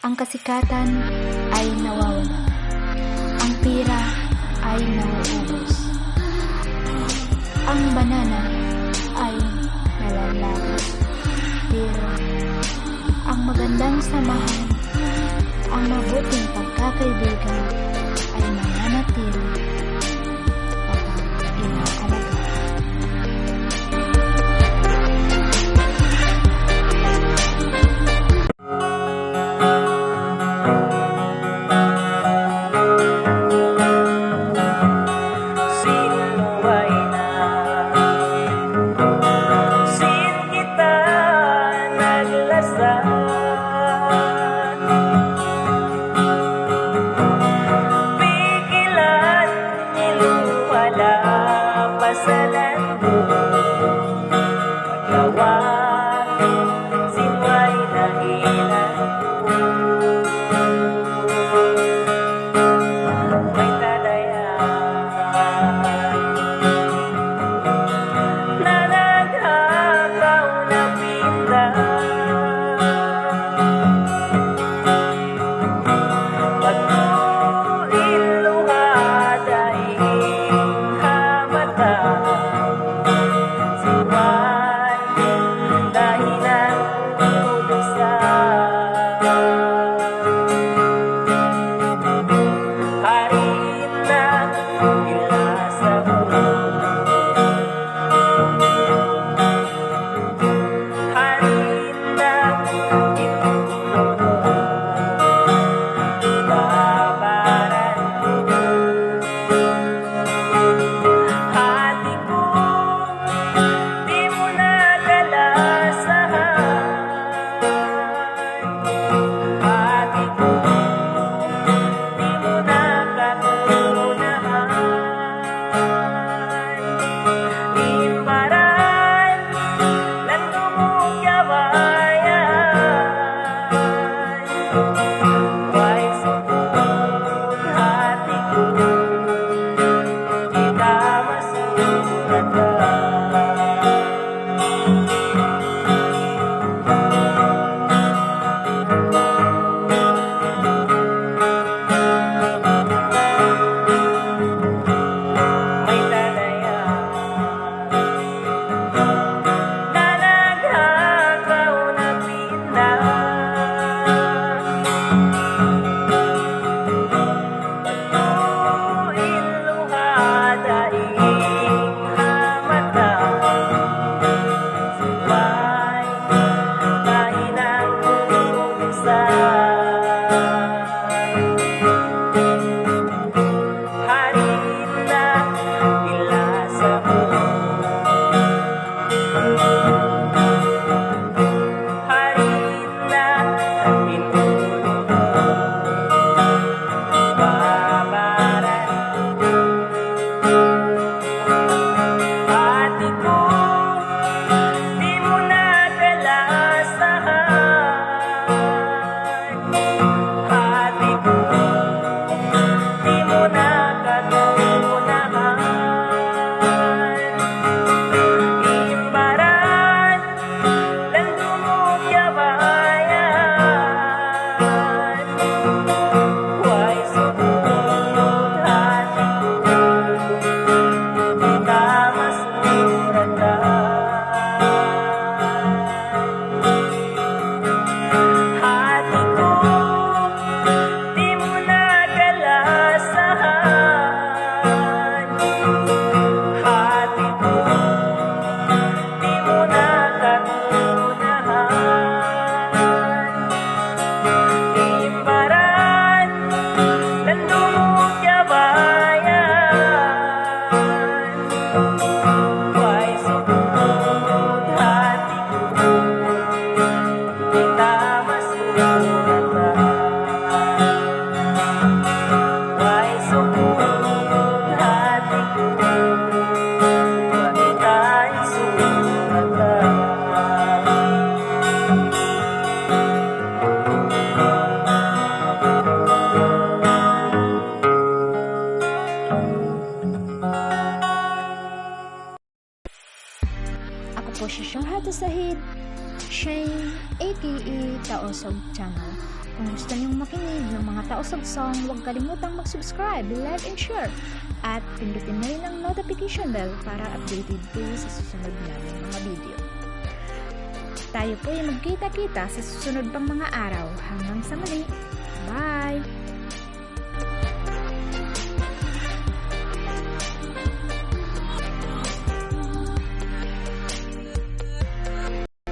Ang kasikatan ay nawawala. Ang pira ay nauubos. Ang banana ay nalalagas. Pero ang magandang samahan, ang mabuting pagkakaibigan ay mananatili kapag inaalaga. po si Shahada Sahid, Shane, aka Taosog Channel. Kung gusto niyong makinig ng mga tao-song, huwag kalimutang mag-subscribe, like, and share. At pindutin na rin ang notification bell para updated kayo sa susunod naming mga video. Tayo po ay magkita-kita sa susunod pang mga araw. Hanggang sa muli. Bye!